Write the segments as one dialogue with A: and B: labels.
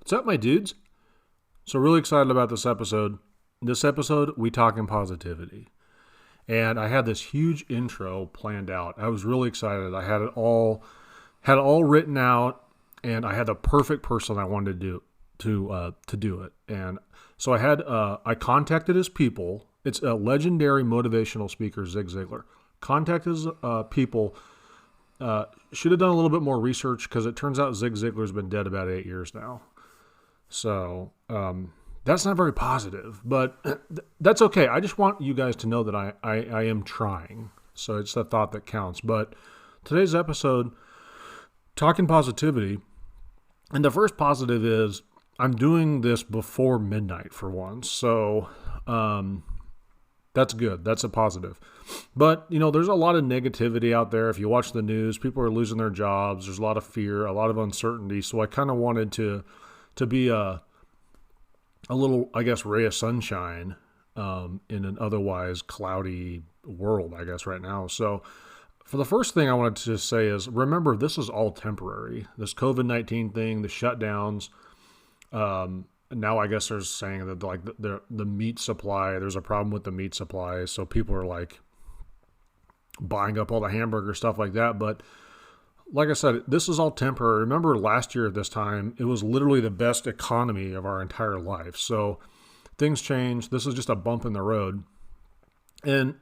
A: What's up, my dudes? So really excited about this episode. This episode, we talking positivity. And I had this huge intro planned out. I was really excited. I had it all written out, and I had the perfect person I wanted to do it. And so I contacted his people. It's a legendary motivational speaker, Zig Ziglar. Contacted his people. Should have done a little bit more research because it turns out Zig Ziglar's been dead about 8 years now. So that's not very positive, but that's okay. I just want you guys to know that I am trying. So it's the thought that counts. But today's episode, talking positivity, and the first positive is I'm doing this before midnight for once. So that's good. That's a positive. But, there's a lot of negativity out there. If you watch the news, people are losing their jobs. There's a lot of fear, a lot of uncertainty. So I kind of wanted to be a little, I guess, ray of sunshine in an otherwise cloudy world, I guess, right now. So for the first thing I wanted to say is, remember, this is all temporary. This COVID-19 thing, the shutdowns, now I guess they're saying that like the meat supply, there's a problem with the meat supply. So people are like buying up all the hamburger stuff like that. But like I said, this is all temporary. Remember last year at this time, it was literally the best economy of our entire life. So things change. This is just a bump in the road. And,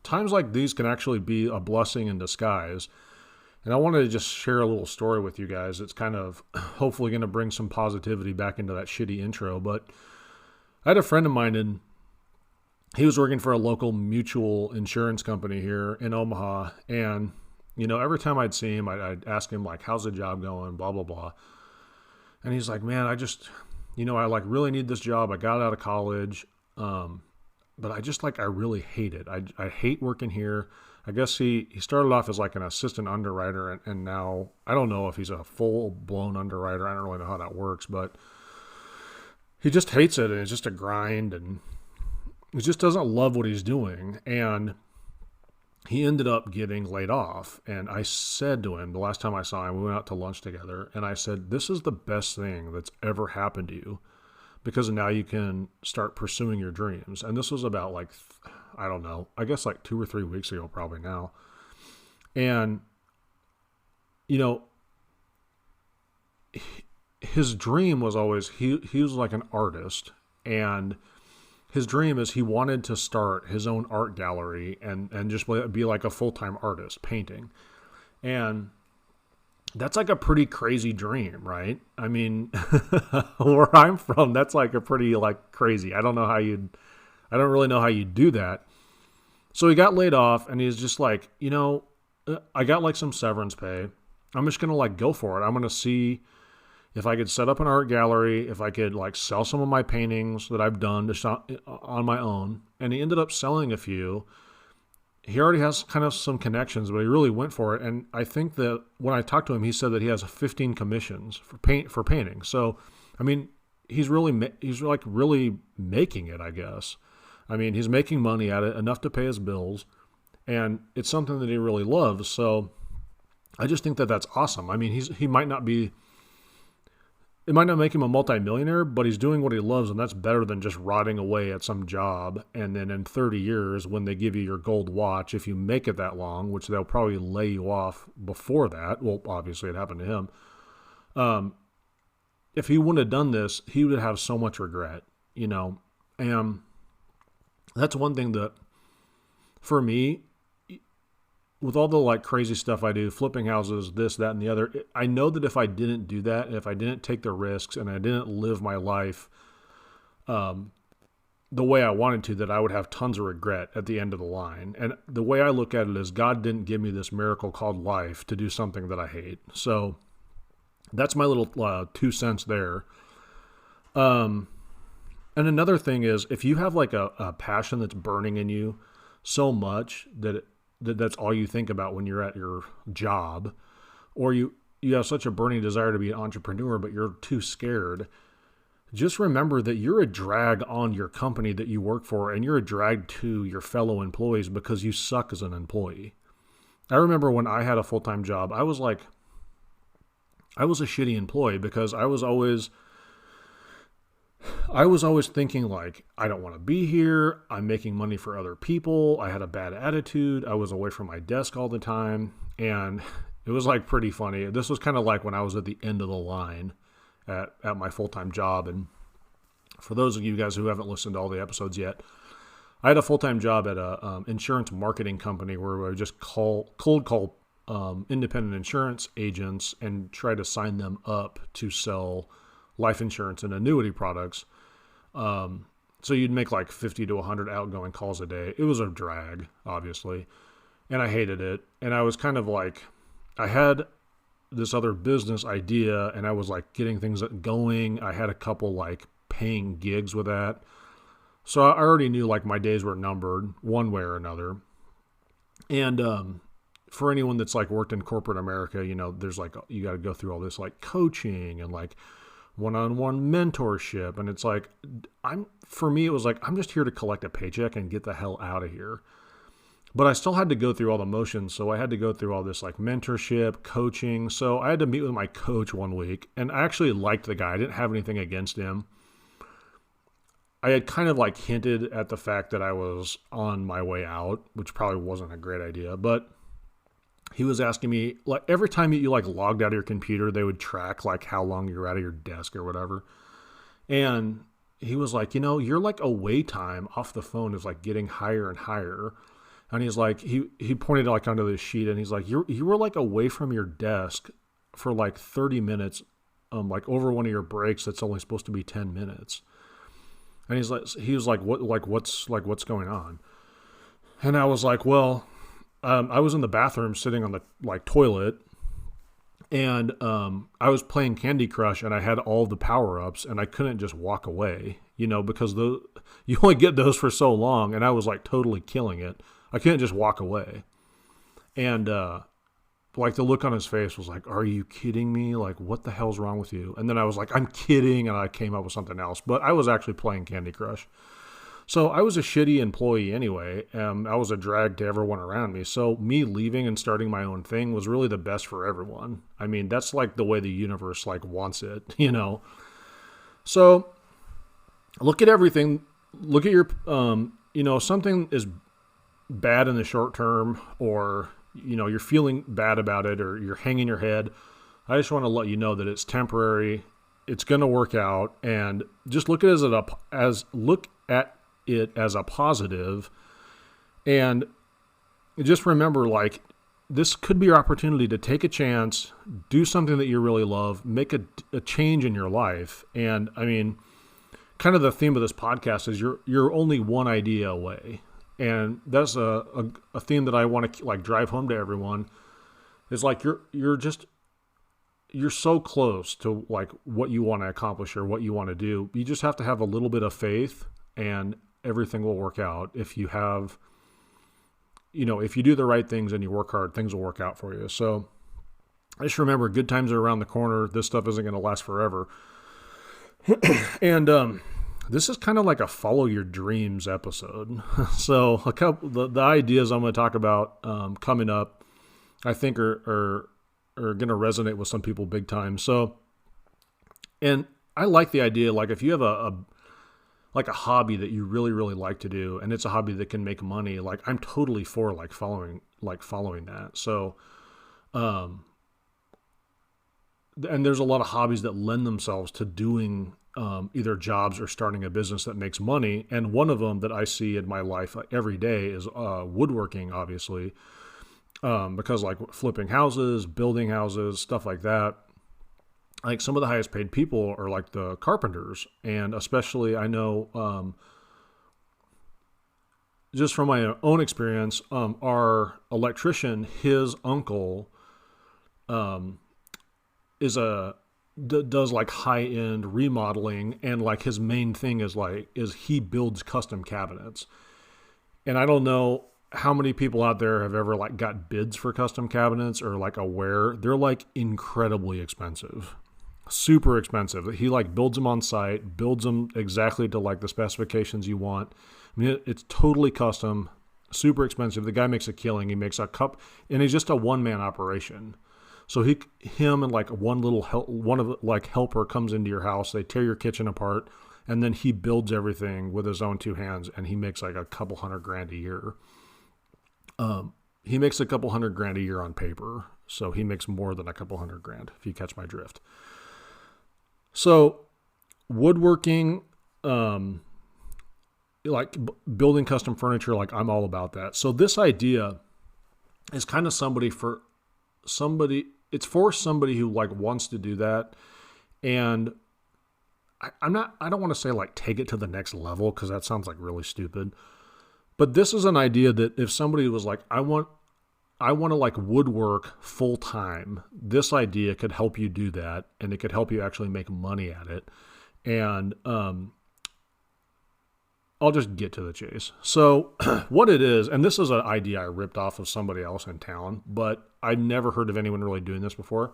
A: times like these can actually be a blessing in disguise. And I wanted to just share a little story with you guys. It's kind of hopefully going to bring some positivity back into that shitty intro. But I had a friend of mine, and he was working for a local mutual insurance company here in Omaha. And every time I'd see him, I'd ask him, like, how's the job going, blah, blah, blah. And he's like, man, I just, I like really need this job. I got out of college, but I really hate it. I hate working here. I guess he started off as like an assistant underwriter, and now I don't know if he's a full-blown underwriter. I don't really know how that works, but he just hates it, and it's just a grind, and he just doesn't love what he's doing. And he ended up getting laid off. And I said to him, the last time I saw him, we went out to lunch together, and I said, this is the best thing that's ever happened to you, because now you can start pursuing your dreams. And this was about like, I don't know, I guess like 2 or 3 weeks ago, probably now. And, his dream was always, he was like an artist, and his dream is he wanted to start his own art gallery and just be like a full-time artist painting. And that's like a pretty crazy dream, right? I mean, where I'm from, that's like a pretty like crazy. I don't really know how you do that. So he got laid off, and he's just like, I got like some severance pay. I'm just going to like go for it. I'm going to see if I could set up an art gallery, if I could like sell some of my paintings that I've done just on my own. And he ended up selling a few. He already has kind of some connections, but he really went for it. And I think that when I talked to him, he said that he has 15 commissions for painting. So, I mean, he's like really making it, I guess. I mean, he's making money at it, enough to pay his bills, and it's something that he really loves. So I just think that that's awesome. I mean, it might not make him a multimillionaire, but he's doing what he loves, and that's better than just rotting away at some job. And then in 30 years, when they give you your gold watch, if you make it that long, which they'll probably lay you off before that, well, obviously it happened to him. If he wouldn't have done this, he would have so much regret, and that's one thing that, for me, with all the like crazy stuff I do, flipping houses, this, that, and the other, I know that if I didn't do that, and if I didn't take the risks, and I didn't live my life the way I wanted to, that I would have tons of regret at the end of the line. And the way I look at it is, God didn't give me this miracle called life to do something that I hate. So that's my little 2 cents there. And another thing is, if you have like a passion that's burning in you so much that's all you think about when you're at your job, or you have such a burning desire to be an entrepreneur, but you're too scared, just remember that you're a drag on your company that you work for, and you're a drag to your fellow employees because you suck as an employee. I remember when I had a full-time job, I was like, I was a shitty employee because I was always thinking like, I don't want to be here. I'm making money for other people. I had a bad attitude. I was away from my desk all the time. And it was like pretty funny. This was kind of like when I was at the end of the line at my full-time job. And for those of you guys who haven't listened to all the episodes yet, I had a full-time job at a insurance marketing company where I would just cold call independent insurance agents and try to sign them up to sell life insurance and annuity products. So you'd make like 50 to 100 outgoing calls a day. It was a drag, obviously, and I hated it. And I was kind of like, I had this other business idea and I was like getting things going. I had a couple like paying gigs with that. So I already knew like my days were numbered one way or another. And for anyone that's like worked in corporate America, there's like, you got to go through all this like coaching and like one-on-one mentorship. And it's like, for me, it was like, I'm just here to collect a paycheck and get the hell out of here. But I still had to go through all the motions. So I had to go through all this like mentorship, coaching. So I had to meet with my coach one week, and I actually liked the guy. I didn't have anything against him. I had kind of like hinted at the fact that I was on my way out, which probably wasn't a great idea, but he was asking me, like, every time you like logged out of your computer, they would track like how long you're out of your desk or whatever. And he was like, your like away time off the phone is like getting higher and higher. And he's like, he pointed like onto this sheet, and he's like, you were like away from your desk for like 30 minutes, like over one of your breaks that's only supposed to be 10 minutes. And he was like, what's going on? And I was like, well, I was in the bathroom sitting on the like toilet, and I was playing Candy Crush, and I had all the power-ups, and I couldn't just walk away, because you only get those for so long, and I was like totally killing it. I couldn't just walk away. And like the look on his face was like, are you kidding me? Like, what the hell's wrong with you? And then I was like, I'm kidding. And I came up with something else, but I was actually playing Candy Crush. So I was a shitty employee anyway. I was a drag to everyone around me. So me leaving and starting my own thing was really the best for everyone. I mean, that's like the way the universe like wants it, So look at everything. Look at your, something is bad in the short term, or you're feeling bad about it, or you're hanging your head. I just want to let you know that it's temporary. It's going to work out, and just look at it as a positive. And just remember, like, this could be your opportunity to take a chance, do something that you really love, make a change in your life. And I mean, kind of the theme of this podcast is you're only one idea away. And that's a theme that I want to like drive home to everyone. Is like you're so close to like what you want to accomplish or what you want to do. You just have to have a little bit of faith, and everything will work out. If you have, if you do the right things and you work hard, things will work out for you. So just remember, good times are around the corner. This stuff isn't going to last forever. And this is kind of like a follow your dreams episode. So a couple the ideas I'm going to talk about coming up, I think are going to resonate with some people big time. So, and I like the idea, like if you have a hobby that you really, really like to do, and it's a hobby that can make money, like I'm totally for following that. So, and there's a lot of hobbies that lend themselves to doing either jobs or starting a business that makes money. And one of them that I see in my life every day is woodworking, obviously, because like flipping houses, building houses, stuff like that. Like some of the highest paid people are like the carpenters. And especially I know just from my own experience, our electrician, his uncle does like high-end remodeling, and like his main thing is he builds custom cabinets. And I don't know how many people out there have ever like got bids for custom cabinets or like aware. They're like incredibly expensive, super expensive. He like builds them on site, builds them exactly to like the specifications you want. I mean, it's totally custom, super expensive. The guy makes a killing. He makes a cup, and he's just a one-man operation. So him and like one of the, like helper comes into your house. They tear your kitchen apart, and then he builds everything with his own two hands, and he makes like a couple $100,000 a year. He makes a couple $100,000 a year on paper, so he makes more than a couple $100,000 if you catch my drift. So woodworking, like building custom furniture, like I'm all about that. So this idea is kind of it's for somebody who like wants to do that. And I don't want to say like take it to the next level, because that sounds like really stupid. But this is an idea that if somebody was like, I want to like woodwork full time, this idea could help you do that, and it could help you actually make money at it. And I'll just get to the chase. So what it is, and this is an idea I ripped off of somebody else in town, but I'd never heard of anyone really doing this before.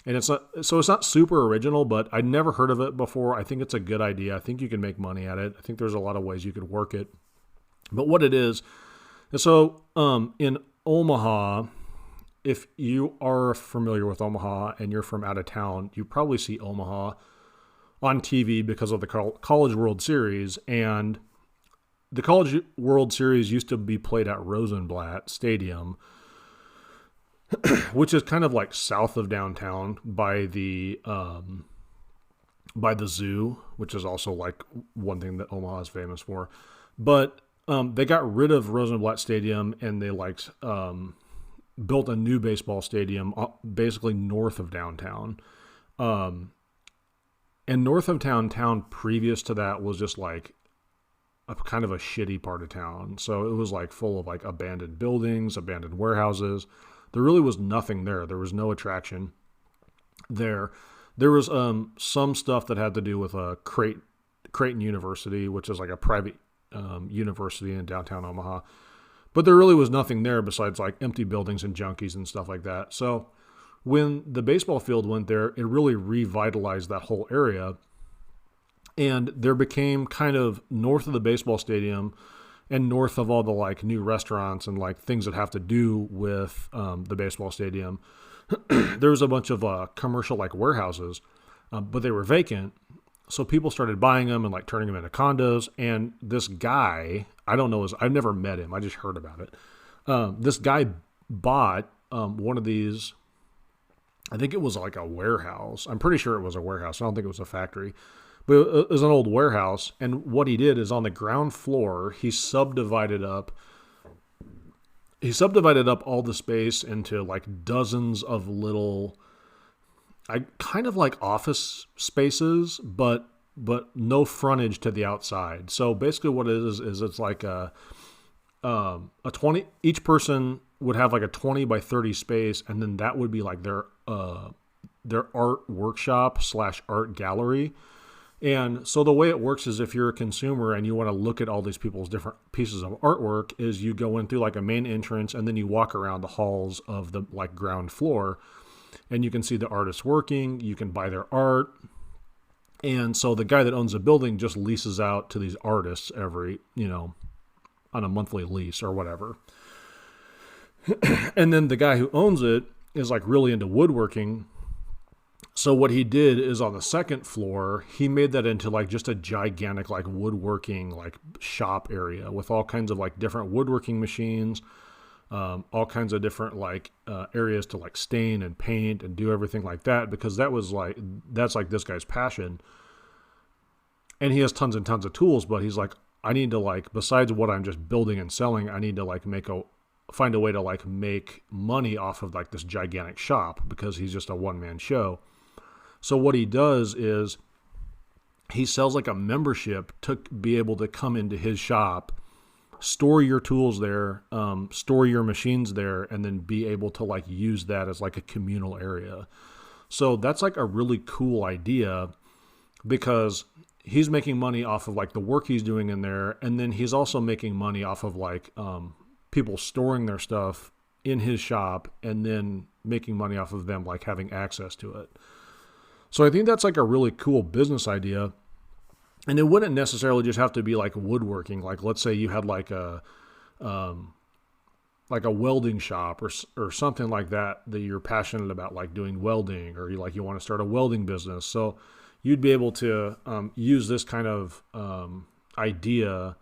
A: And it's not super original, but I'd never heard of it before. I think it's a good idea. I think you can make money at it. I think there's a lot of ways you could work it. But what it is, so in Omaha, if you are familiar with Omaha and you're from out of town, you probably see Omaha on TV because of the College World Series. And the College World Series used to be played at Rosenblatt Stadium, which is kind of like south of downtown by the zoo, which is also like one thing that Omaha is famous for. But they got rid of Rosenblatt Stadium, and they built a new baseball stadium basically north of downtown. And north of town previous to that was just like a kind of a shitty part of town. So it was like full of like abandoned buildings, abandoned warehouses. There really was nothing there. There was no attraction there. There was some stuff that had to do with Creighton University, which is like a private university in downtown Omaha. But there really was nothing there besides like empty buildings and junkies and stuff like that. So when the baseball field went there, it really revitalized that whole area. And there became kind of north of the baseball stadium and north of all the like new restaurants and like things that have to do with the baseball stadium, there was a bunch of commercial like warehouses, but they were vacant. So people started buying them and like turning them into condos. And this guy, I've never met him. I just heard about it. This guy bought one of these. I think it was like a warehouse. I'm pretty sure it was a warehouse. I don't think it was a factory, but it was an old warehouse. And what he did is on the ground floor, he subdivided up all the space into like dozens of little, kind of like office spaces, but no frontage to the outside. So basically what it is it's like a 20, each person would have like a 20 by 30 space. And then that would be like their art workshop / art gallery. And so the way it works is if you're a consumer and you want to look at all these people's different pieces of artwork, is you go in through like a main entrance and then you walk around the halls of the like ground floor, and you can see the artists working. You can buy their art. And so the guy that owns the building just leases out to these artists every, on a monthly lease or whatever. And then the guy who owns it is like really into woodworking. So what he did is on the second floor, he made that into like just a gigantic like woodworking like shop area with all kinds of like different woodworking machines, all kinds of different like areas to like stain and paint and do everything like that, because that's like this guy's passion. And he has tons and tons of tools, but he's like, I need to like, besides what I'm just building and selling, I need to like find a way to like make money off of like this gigantic shop, because he's just a one-man show. So what he does is he sells like a membership to be able to come into his shop, store your tools there, store your machines there, and then be able to like use that as like a communal area. So that's like a really cool idea, because he's making money off of like the work he's doing in there. And then he's also making money off of like people storing their stuff in his shop and then making money off of them like having access to it. So I think that's like a really cool business idea. And it wouldn't necessarily just have to be like woodworking. Like let's say you had like a like a welding shop or something like that you're passionate about, like doing welding, or you want to start a welding business. So you'd be able to use this kind of idea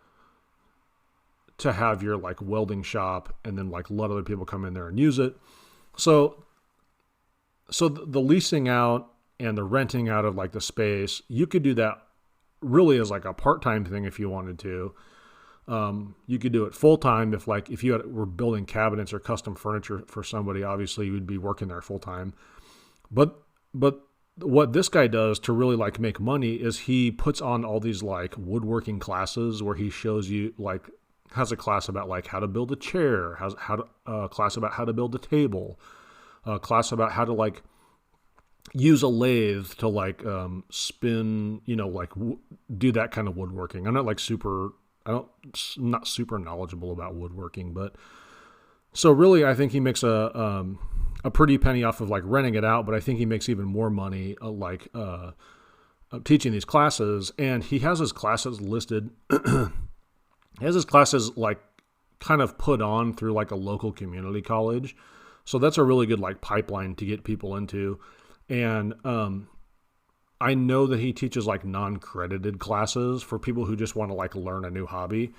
A: to have your like welding shop, and then like let other people come in there and use it. So the leasing out and the renting out of like the space, you could do that really as like a part-time thing if you wanted to. You could do it full-time if you were building cabinets or custom furniture for somebody. Obviously you would be working there full-time. But what this guy does to really like make money is he puts on all these like woodworking classes where he shows you, like, has a class about like how to build a chair, class about how to build a table, a class about how to like use a lathe to like spin, do that kind of woodworking. I'm not super knowledgeable about woodworking, but so really I think he makes a pretty penny off of like renting it out, but I think he makes even more money teaching these classes. And he has his classes listed. He has his classes like kind of put on through like a local community college. So that's a really good like pipeline to get people into. And I know that he teaches like non-credited classes for people who just want to like learn a new hobby.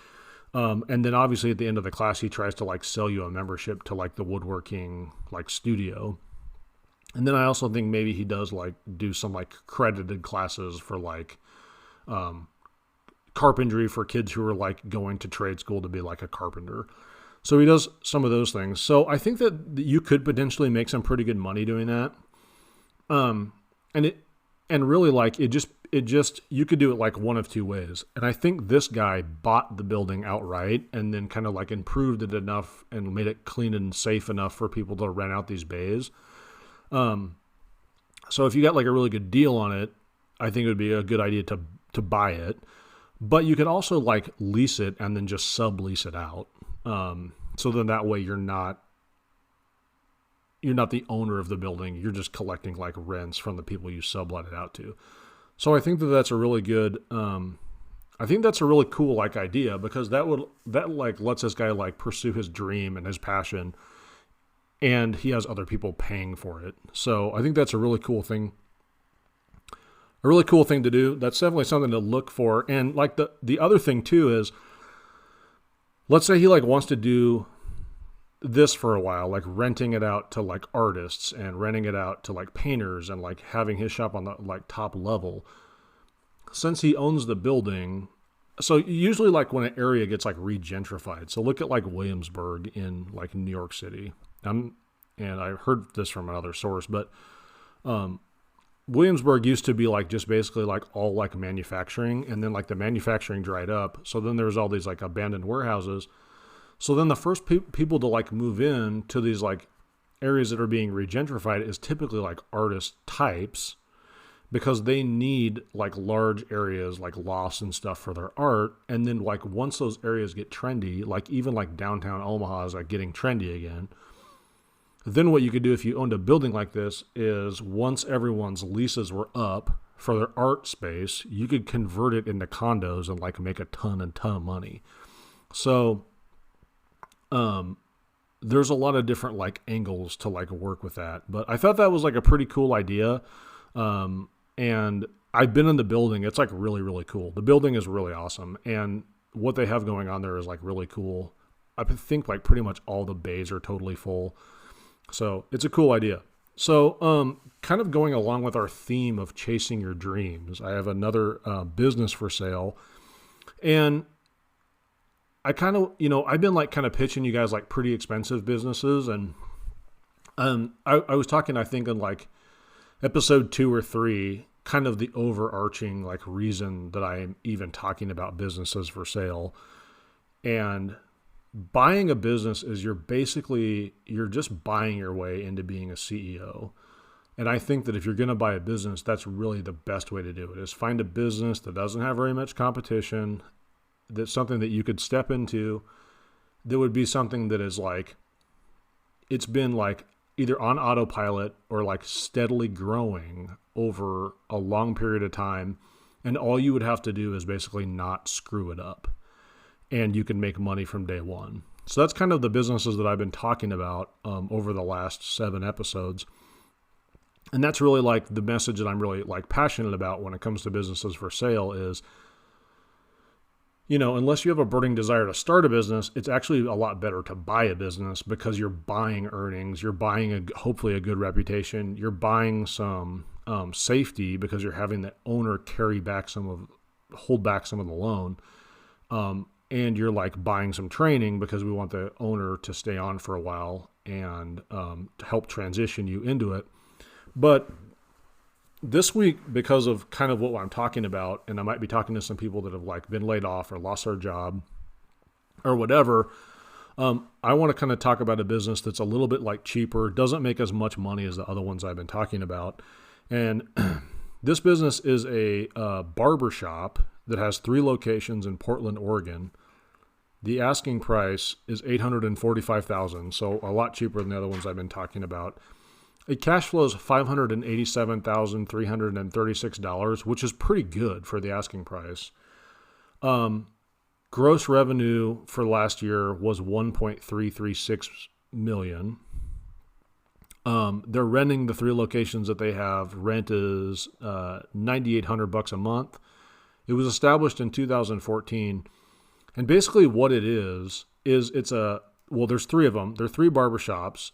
A: And then obviously at the end of the class, he tries to like sell you a membership to like the woodworking like studio. And then I also think maybe he does like do some like credited classes for like carpentry for kids who are like going to trade school to be like a carpenter. So he does some of those things. So I think that you could potentially make some pretty good money doing that. And really like it just, you could do it like one of two ways. And I think this guy bought the building outright and then kind of like improved it enough and made it clean and safe enough for people to rent out these bays. So if you got like a really good deal on it, I think it would be a good idea to buy it. But you could also like lease it and then just sublease it out. So then that way you're not the owner of the building. You're just collecting like rents from the people you sublet it out to. So I think that that's a really good, I think that's a really cool like idea, because that like lets this guy like pursue his dream and his passion, and he has other people paying for it. So I think that's a really cool thing. A really cool thing to do. That's definitely something to look for. And like the other thing too is, let's say he like wants to do this for a while, like renting it out to like artists and renting it out to like painters and like having his shop on the like top level. Since he owns the building, so usually like when an area gets like regentrified, so look at like Williamsburg in like New York City. And I heard this from another source, but Williamsburg used to be like just basically like all like manufacturing, and then like the manufacturing dried up. So then there was all these like abandoned warehouses. So then the first people to like move in to these like areas that are being regentrified is typically like artist types, because they need like large areas like lofts and stuff for their art. And then like once those areas get trendy, like even like downtown Omaha is like getting trendy again. Then what you could do if you owned a building like this is, once everyone's leases were up for their art space, you could convert it into condos and like make a ton of money. So there's a lot of different like angles to like work with that, but I thought that was like a pretty cool idea. And I've been in the building. It's like really, really cool. The building is really awesome. And what they have going on there is like really cool. I think like pretty much all the bays are totally full. So it's a cool idea. So, kind of going along with our theme of chasing your dreams, I have another business for sale. And I kind of, I've been like kind of pitching you guys like pretty expensive businesses. And I was talking, I think in like episode 2 or 3, kind of the overarching like reason that I am even talking about businesses for sale. And buying a business is you're just buying your way into being a CEO. And I think that if you're going to buy a business, that's really the best way to do it, is find a business that doesn't have very much competition, that's something that you could step into, that would be something that is like, it's been like either on autopilot or like steadily growing over a long period of time. And all you would have to do is basically not screw it up. And you can make money from day one. So that's kind of the businesses that I've been talking about over the last 7 episodes. And that's really like the message that I'm really like passionate about when it comes to businesses for sale is, unless you have a burning desire to start a business, it's actually a lot better to buy a business because you're buying earnings, you're buying hopefully a good reputation, you're buying some safety because you're having the owner hold back some of the loan, and you're like buying some training because we want the owner to stay on for a while and to help transition you into it. But this week, because of kind of what I'm talking about, and I might be talking to some people that have like been laid off or lost their job or whatever, I want to kind of talk about a business that's a little bit like cheaper, doesn't make as much money as the other ones I've been talking about. And this business is a barber shop that has 3 locations in Portland, Oregon. The asking price is $845,000, so a lot cheaper than the other ones I've been talking about. It cash flows $587,336, which is pretty good for the asking price. Gross revenue for last year was $1.336 million. They're renting the 3 locations that they have. Rent is $9,800 a month. It was established in 2014, and basically what it is there's 3 of them. They're 3 barbershops.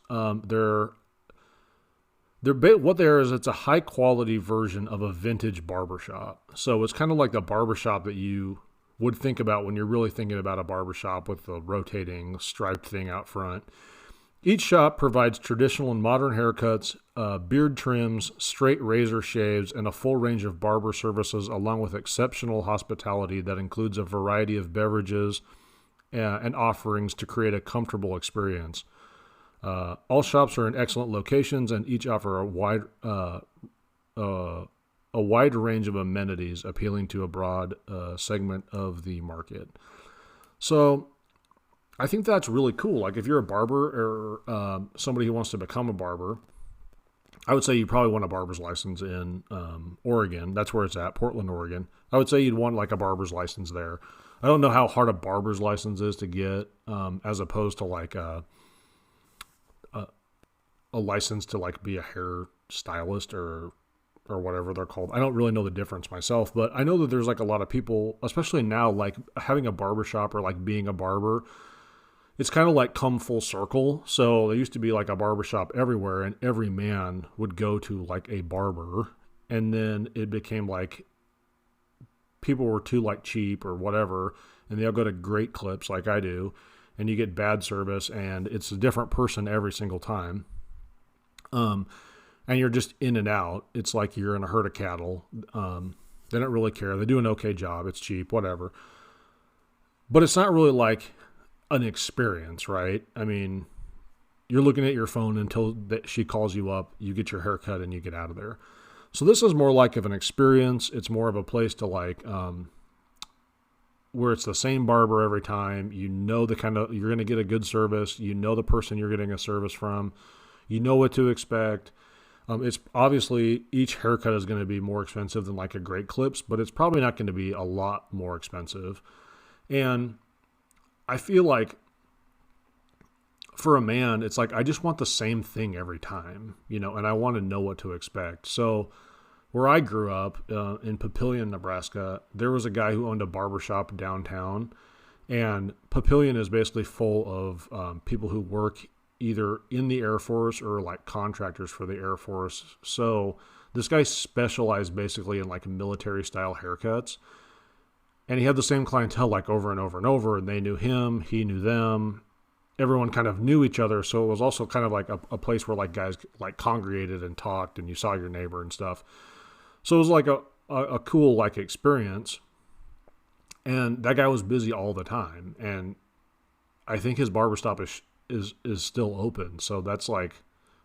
A: It's a high quality version of a vintage barbershop. So it's kind of like the barbershop that you would think about when you're really thinking about a barbershop with the rotating striped thing out front. Each shop provides traditional and modern haircuts, beard trims, straight razor shaves, and a full range of barber services, along with exceptional hospitality that includes a variety of beverages and offerings to create a comfortable experience. All shops are in excellent locations and each offer a wide range of amenities appealing to a broad segment of the market. So I think that's really cool. Like if you're a barber or somebody who wants to become a barber, I would say you probably want a barber's license in Oregon. That's where it's at, Portland, Oregon. I would say you'd want like a barber's license there. I don't know how hard a barber's license is to get as opposed to like a license to like be a hair stylist or whatever they're called. I don't really know the difference myself, but I know that there's like a lot of people, especially now, like having a barbershop or like being a barber, it's kind of like come full circle. So there used to be like a barbershop everywhere and every man would go to like a barber, and then it became like people were too like cheap or whatever, and they'll go to Great Clips like I do, and you get bad service and it's a different person every single time. And you're just in and out. It's like you're in a herd of cattle. They don't really care. They do an okay job. It's cheap, whatever. But it's not really like an experience, right? I mean, you're looking at your phone until she calls you up, you get your hair cut, and you get out of there. So this is more like of an experience. It's more of a place to like, where it's the same barber every time. You know you're going to get a good service. You know the person you're getting a service from. You know what to expect. It's obviously each haircut is going to be more expensive than like a Great Clips, but it's probably not going to be a lot more expensive. And I feel like for a man, it's like I just want the same thing every time, and I want to know what to expect. So where I grew up in Papillion, Nebraska, there was a guy who owned a barbershop downtown, and Papillion is basically full of people who work either in the Air Force or like contractors for the Air Force. So this guy specialized basically in like military style haircuts. And he had the same clientele like over and over and over, and they knew him, he knew them. Everyone kind of knew each other. So it was also kind of like a place where like guys like congregated and talked, and you saw your neighbor and stuff. So it was like a cool like experience. And that guy was busy all the time. And I think his barbershop is still open. So that's like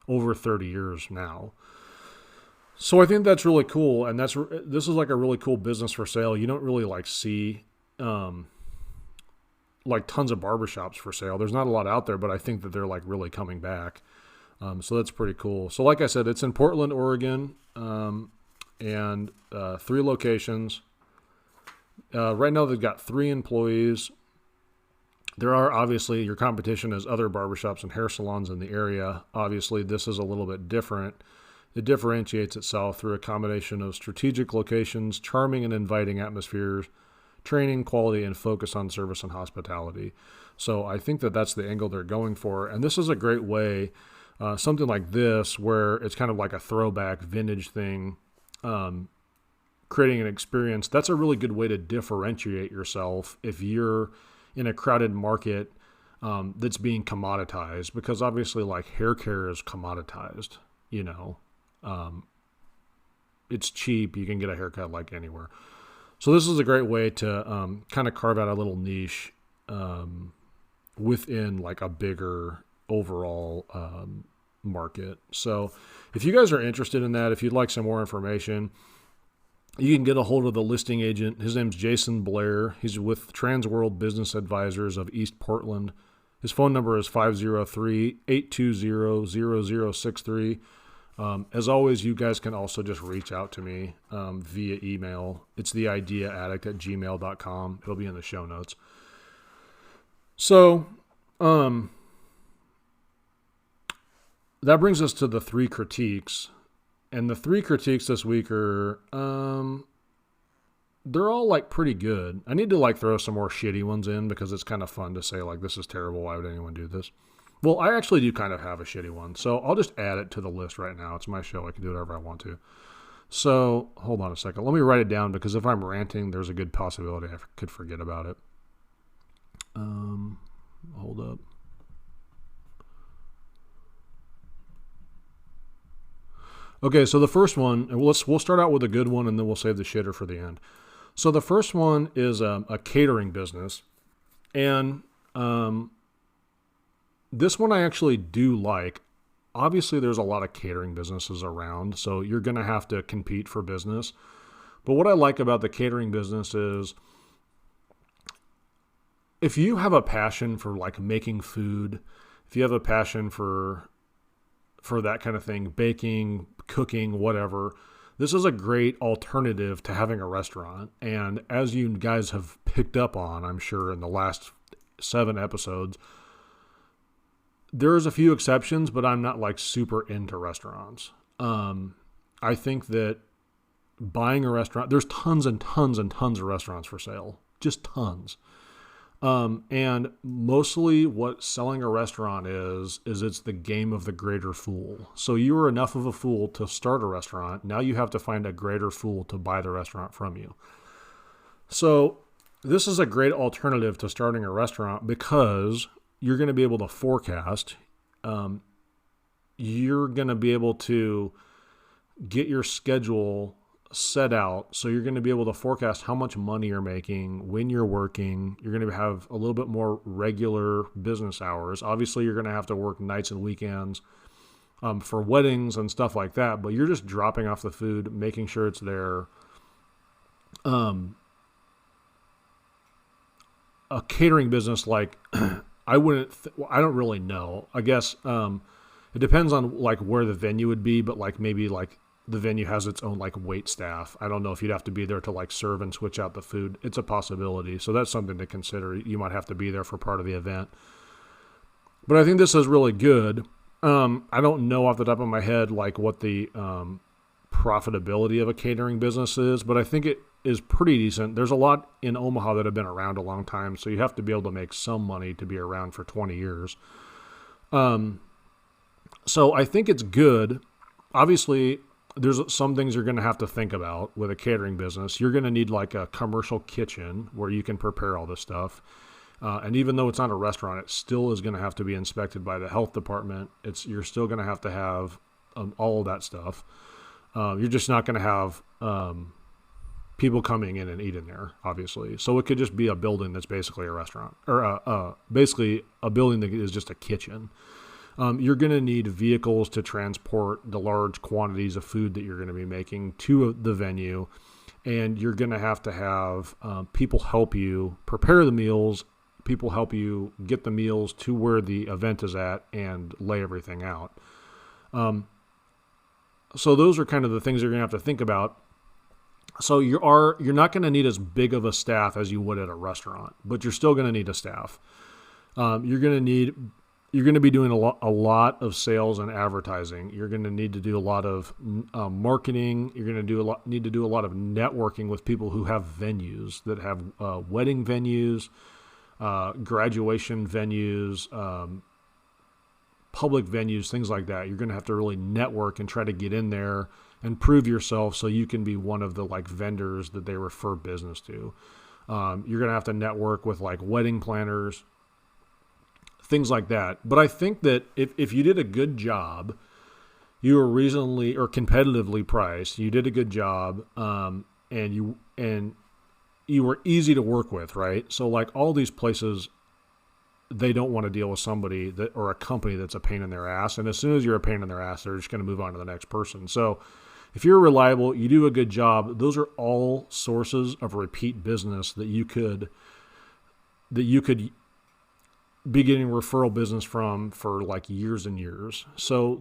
A: over 30 years now. So I think that's really cool. And this is like a really cool business for sale. You don't really like see like tons of barbershops for sale. There's not a lot out there, but I think that they're like really coming back. So that's pretty cool. So like I said, it's in Portland, Oregon, and 3 locations. Right now they've got 3 employees. There are obviously your competition is other barbershops and hair salons in the area. Obviously, this is a little bit different. It differentiates itself through a combination of strategic locations, charming and inviting atmospheres, training, quality, and focus on service and hospitality. So I think that that's the angle they're going for. And this is a great way, something like this, where it's kind of like a throwback vintage thing, creating an experience. That's a really good way to differentiate yourself if you're in a crowded market that's being commoditized, because obviously like hair care is commoditized, it's cheap. You can get a haircut like anywhere. So this is a great way to kind of carve out a little niche within like a bigger overall market. So if you guys are interested in that, if you'd like some more information, you can get a hold of the listing agent. His name's Jason Blair. He's with Transworld Business Advisors of East Portland. His phone number is 503-820-0063. As always, you guys can also just reach out to me via email. It's theideaaddict@gmail.com. It'll be in the show notes. So that brings us to the 3 critiques. And the 3 critiques this week are, they're all like pretty good. I need to like throw some more shitty ones in because it's kind of fun to say like, this is terrible. Why would anyone do this? Well, I actually do kind of have a shitty one. So I'll just add it to the list right now. It's my show. I can do whatever I want to. So hold on a second. Let me write it down because if I'm ranting, there's a good possibility I could forget about it. Hold up. Okay, so the first one, and we'll start out with a good one, and then we'll save the shitter for the end. So the first one is a catering business, and this one I actually do like. Obviously, there's a lot of catering businesses around, so you're going to have to compete for business. But what I like about the catering business is if you have a passion for like making food, if you have a passion for that kind of thing, baking, cooking, whatever, this is a great alternative to having a restaurant. And as you guys have picked up on, I'm sure in the last 7 episodes, there's a few exceptions, but I'm not like super into restaurants. I think that buying a restaurant, there's tons and tons and tons of restaurants for sale, just tons. And mostly what selling a restaurant is it's the game of the greater fool. So you were enough of a fool to start a restaurant. Now you have to find a greater fool to buy the restaurant from you. So this is a great alternative to starting a restaurant because you're going to be able to forecast. You're going to be able to get your schedule set out. So you're going to be able to forecast how much money you're making, when you're working. You're going to have a little bit more regular business hours. Obviously, you're going to have to work nights and weekends for weddings and stuff like that, but you're just dropping off the food, making sure it's there. A catering business like I don't really know. I guess it depends on like where the venue would be, but like maybe like the venue has its own like wait staff. I don't know if you'd have to be there to like serve and switch out the food. It's a possibility. So that's something to consider. You might have to be there for part of the event. But I think this is really good. I don't know off the top of my head like what the profitability of a catering business is, but I think it is pretty decent. There's a lot in Omaha that have been around a long time, so you have to be able to make some money to be around for 20 years. So I think it's good. Obviously, there's some things you're going to have to think about with a catering business. You're going to need like a commercial kitchen where you can prepare all this stuff. And even though it's not a restaurant, it still is going to have to be inspected by the health department. You're still going to have all of that stuff. You're just not going to have people coming in and eating there, obviously. So it could just be a building that's basically a restaurant, or basically a building that is just a kitchen. You're going to need vehicles to transport the large quantities of food that you're going to be making to the venue. And you're going to have people help you prepare the meals, people help you get the meals to where the event is at and lay everything out. So those are kind of the things you're going to have to think about. So you're not going to need as big of a staff as you would at a restaurant, but you're still going to need a staff. You're going to need you're going to be doing a lot of sales and advertising. You're going to need to do a lot of marketing. You're going to need to do a lot of networking with people who have venues that have wedding venues, graduation venues, public venues, things like that. You're going to have to really network and try to get in there and prove yourself so you can be one of the like vendors that they refer business to. You're going to have to network with like wedding planners, things like that. But I think that if you did a good job, you were reasonably or competitively priced, you did a good job, and you were easy to work with, right? So like all these places, they don't want to deal with somebody that or a company that's a pain in their ass. And as soon as you're a pain in their ass, they're just going to move on to the next person. So if you're reliable, you do a good job, those are all sources of repeat business that you could be getting referral business from for like years and years. So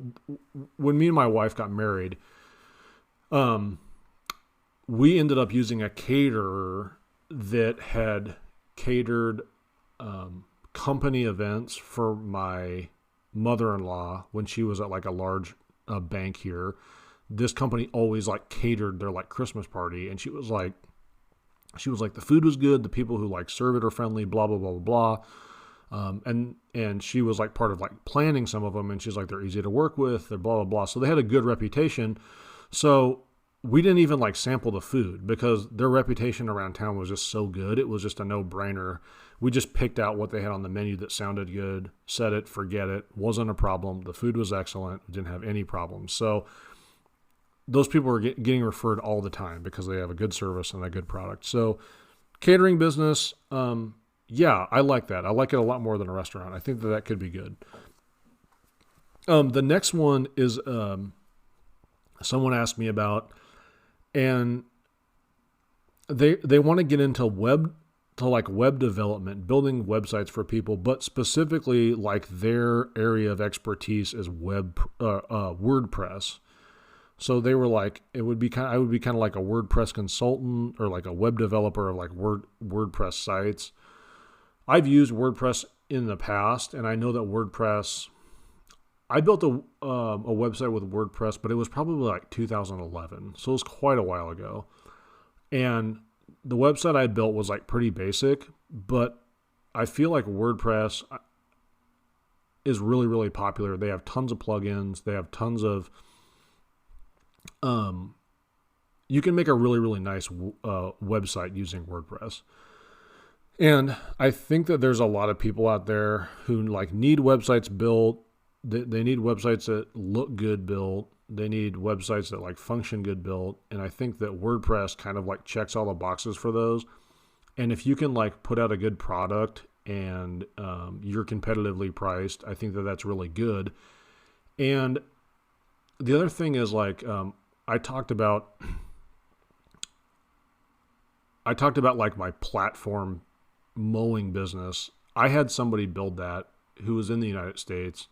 A: when me and my wife got married, we ended up using a caterer that had catered company events for my mother-in-law when she was at like a large bank here. This company always like catered their like Christmas party, and she was like the food was good, the people who like serve it are friendly, blah blah blah blah blah. And she was like part of like planning some of them, and she's like they're easy to work with, they're blah blah blah. So they had a good reputation. So we didn't even like sample the food because their reputation around town was just so good. It was just a no-brainer. We just picked out what they had on the menu that sounded good, set it, forget it, wasn't a problem. The food was excellent. We didn't have any problems. So those people are getting referred all the time because they have a good service and a good product. So catering business, yeah, I like that. I like it a lot more than a restaurant. I think that could be good. The next one is someone asked me about, and they want to get into web development, building websites for people, but specifically like their area of expertise is WordPress. So they were like, I would be kind of like a WordPress consultant or like a web developer of like WordPress sites. I've used WordPress in the past, and I know that WordPress. I built a website with WordPress, but it was probably like 2011, so it was quite a while ago. And the website I built was like pretty basic, but I feel like WordPress is really, really popular. They have tons of plugins. They have tons of you can make a really, really nice website using WordPress. And I think that there's a lot of people out there who like need websites built. They need websites that look good built. They need websites that like function good built. And I think that WordPress kind of like checks all the boxes for those. And if you can like put out a good product and you're competitively priced, I think that that's really good. And the other thing is like I talked about like my platform mowing business. I had somebody build that who was in the United States,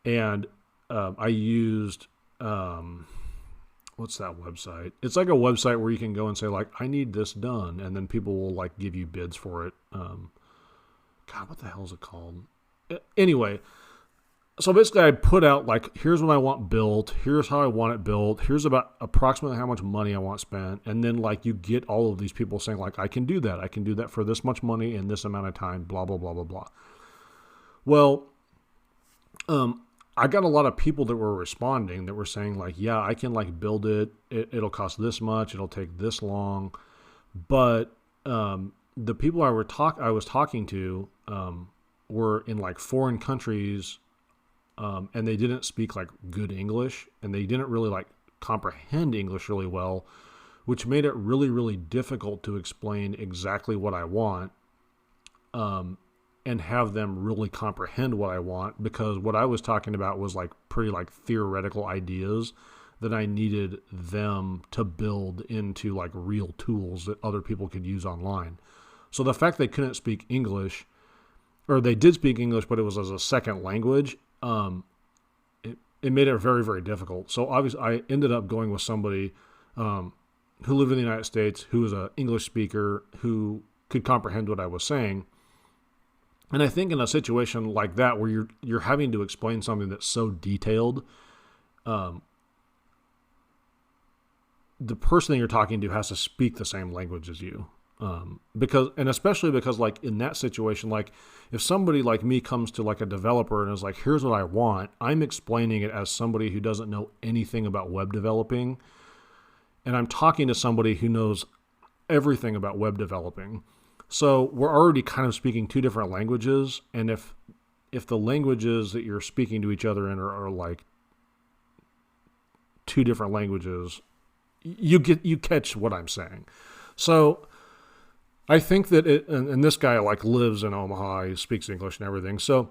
A: and I used what's that website? It's like a website where you can go and say like I need this done, and then people will like give you bids for it. God, what the hell is it called? Anyway. So basically I put out like, here's what I want built. Here's how I want it built. Here's about approximately how much money I want spent. And then like you get all of these people saying like, I can do that. I can do that for this much money in this amount of time, blah, blah, blah, blah, blah. Well, I got a lot of people that were responding that were saying like, yeah, I can like build it. It'll cost this much. It'll take this long. But the people I was talking to were in like foreign countries. And they didn't speak like good English, and they didn't really like comprehend English really well, which made it really, really difficult to explain exactly what I want, and have them really comprehend what I want, because what I was talking about was like pretty like theoretical ideas that I needed them to build into like real tools that other people could use online. So the fact they couldn't speak English, or they did speak English, but it was as a second language, it made it very, very difficult. So obviously I ended up going with somebody who lived in the United States, who was an English speaker, who could comprehend what I was saying. And I think in a situation like that where you're having to explain something that's so detailed, um, the person that you're talking to has to speak the same language as you. Especially because like in that situation, like if somebody like me comes to like a developer and is like, here's what I want, I'm explaining it as somebody who doesn't know anything about web developing. And I'm talking to somebody who knows everything about web developing. So we're already kind of speaking two different languages. And if the languages that you're speaking to each other in are like two different languages, you catch what I'm saying. So I think that and this guy like lives in Omaha. He speaks English and everything. So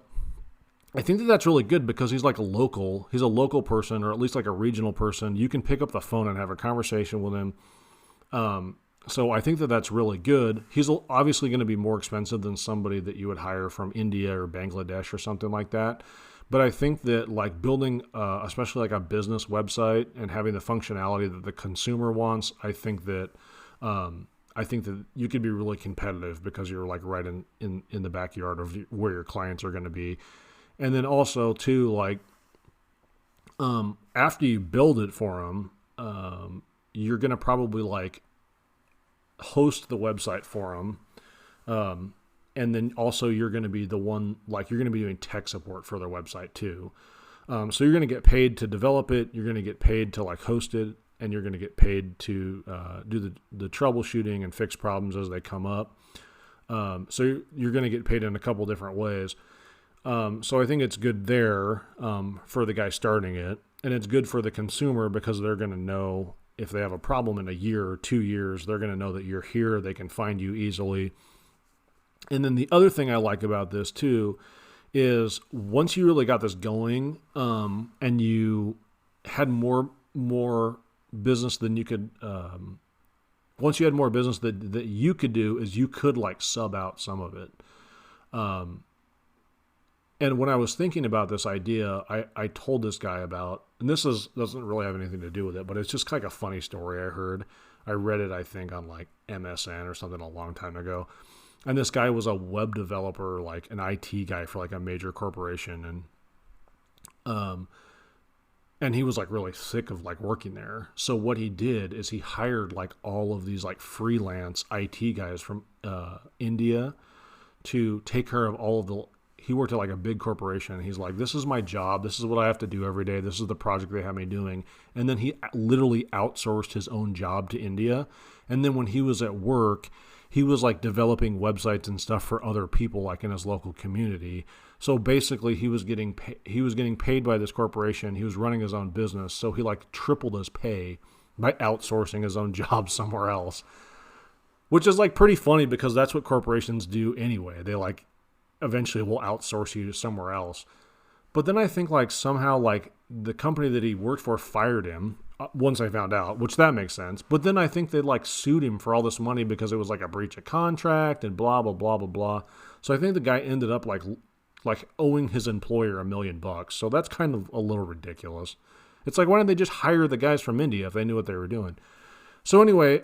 A: I think that that's really good because he's like he's a local person, or at least like a regional person. You can pick up the phone and have a conversation with him. So I think that that's really good. He's obviously going to be more expensive than somebody that you would hire from India or Bangladesh or something like that. But I think that like building, especially like a business website and having the functionality that the consumer wants, I think that you could be really competitive because you're like right in the backyard of where your clients are going to be. And then also too, like after you build it for them, you're going to probably like host the website for them. And then also you're going to be the one, like you're going to be doing tech support for their website too. So you're going to get paid to develop it. You're going to get paid to like host it, and you're going to get paid to do the troubleshooting and fix problems as they come up. So you're going to get paid in a couple different ways. So I think it's good there for the guy starting it, and it's good for the consumer because they're going to know if they have a problem in a year or 2 years, they're going to know that you're here. They can find you easily. And then the other thing I like about this too is once you really got this going, and you had more business than you could, once you had more business that you could do is you could like sub out some of it. And when I was thinking about this idea, I told this guy about, and this doesn't really have anything to do with it, but it's just like a funny story I heard. I read it, I think, on like MSN or something a long time ago. And this guy was a web developer, like an IT guy for like a major corporation. And he was like really sick of like working there. So what he did is he hired like all of these like freelance IT guys from India to take care of all of he worked at like a big corporation. And he's like, this is my job. This is what I have to do every day. This is the project they have me doing. And then he literally outsourced his own job to India. And then when he was at work, he was like developing websites and stuff for other people like in his local community. So basically he was getting paid by this corporation. He was running his own business. So he like tripled his pay by outsourcing his own job somewhere else, which is like pretty funny because that's what corporations do anyway. They like eventually will outsource you to somewhere else. But then I think like somehow like the company that he worked for fired him once I found out, which that makes sense. But then I think they like sued him for all this money because it was like a breach of contract and blah, blah, blah, blah, blah. So I think the guy ended up like owing his employer $1 million. So that's kind of a little ridiculous. It's like, why didn't they just hire the guys from India if they knew what they were doing? So anyway,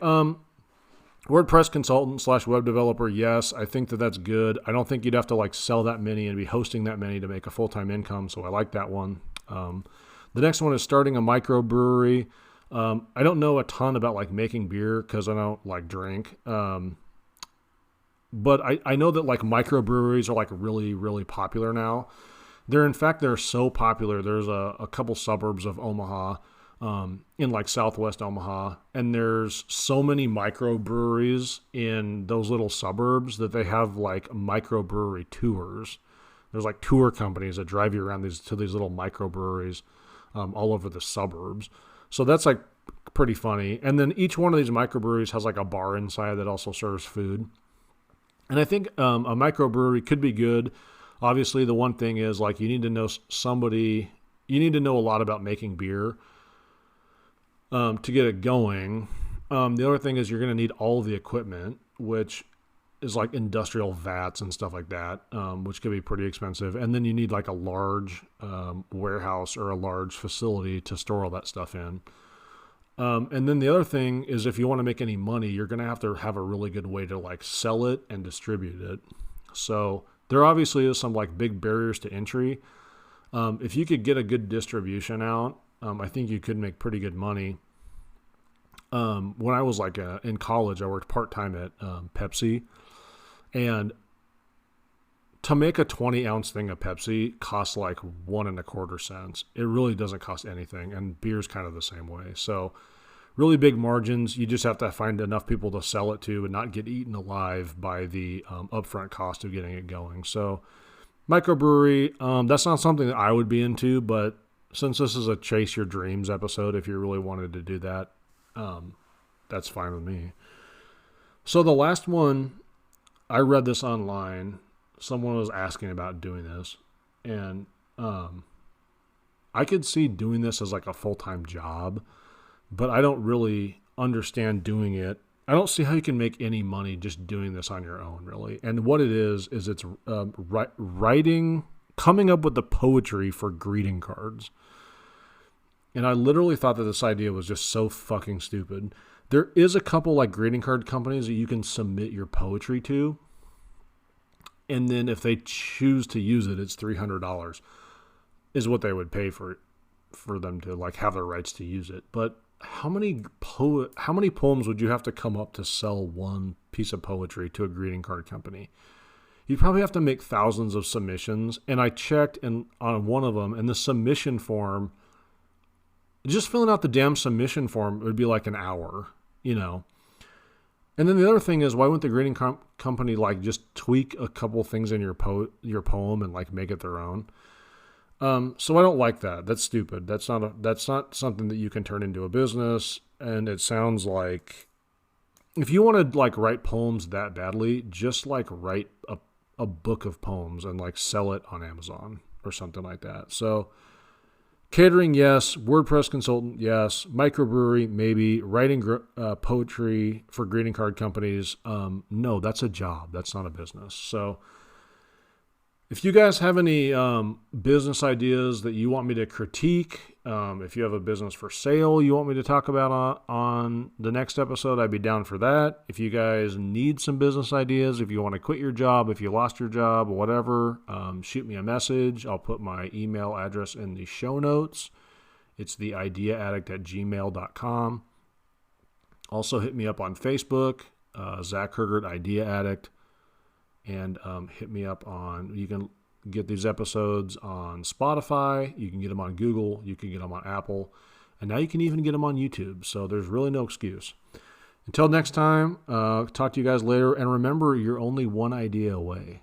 A: WordPress consultant / web developer. Yes, I think that that's good. I don't think you'd have to like sell that many and be hosting that many to make a full-time income. So I like that one. The next one is starting a microbrewery. I don't know a ton about like making beer because I don't like drink. But I know that like microbreweries are like really, really popular now. They're so popular. There's a couple suburbs of Omaha, in like Southwest Omaha, and there's so many microbreweries in those little suburbs that they have like microbrewery tours. There's like tour companies that drive you around these little microbreweries, all over the suburbs. So that's like pretty funny. And then each one of these microbreweries has like a bar inside that also serves food. And I think a microbrewery could be good. Obviously, the one thing is like you need to know a lot about making beer to get it going. The other thing is you're going to need all of the equipment, which is like industrial vats and stuff like that, which could be pretty expensive. And then you need like a large warehouse or a large facility to store all that stuff in. And then the other thing is if you want to make any money, you're going to have a really good way to like sell it and distribute it. So There obviously is some like big barriers to entry. If you could get a good distribution out, I think you could make pretty good money. When I was like in college, I worked part-time at Pepsi, and to make a 20-ounce thing of Pepsi costs like 1.25 cents. It really doesn't cost anything, and beer's kind of the same way. So really big margins. You just have to find enough people to sell it to and not get eaten alive by the upfront cost of getting it going. So microbrewery, that's not something that I would be into, but since this is a chase your dreams episode, if you really wanted to do that, that's fine with me. So the last one, I read this online. Someone was asking about doing this, and I could see doing this as like a full-time job, but I don't really understand doing it. I don't see how you can make any money just doing this on your own, really. And what it is it's writing, coming up with the poetry for greeting cards. And I literally thought that this idea was just so fucking stupid. There is a couple like greeting card companies that you can submit your poetry to. And then if they choose to use it, it's $300 is what they would pay for them to like have the rights to use it. But how many poems would you have to come up to sell one piece of poetry to a greeting card company? You'd probably have to make thousands of submissions. And I checked on one of them, and the submission form, just filling out the damn submission form would be like an hour, you know. And then the other thing is, why wouldn't the greeting company like just tweak a couple things in your poem and like make it their own? So I don't like that. That's stupid. That's not something that you can turn into a business. And it sounds like if you want to like write poems that badly, just like write a book of poems and like sell it on Amazon or something like that. So catering, yes. WordPress consultant, yes. Microbrewery, maybe. Writing poetry for greeting card companies, no, that's a job. That's not a business. So if you guys have any business ideas that you want me to critique, if you have a business for sale you want me to talk about on the next episode, I'd be down for that. If you guys need some business ideas, if you want to quit your job, if you lost your job, whatever, shoot me a message. I'll put my email address in the show notes. It's theideaaddict@gmail.com. Also hit me up on Facebook, Zach Hergert, Idea Addict. And hit me up you can get these episodes on Spotify. You can get them on Google. You can get them on Apple. And now you can even get them on YouTube. So there's really no excuse. Until next time, talk to you guys later. And remember, you're only one idea away.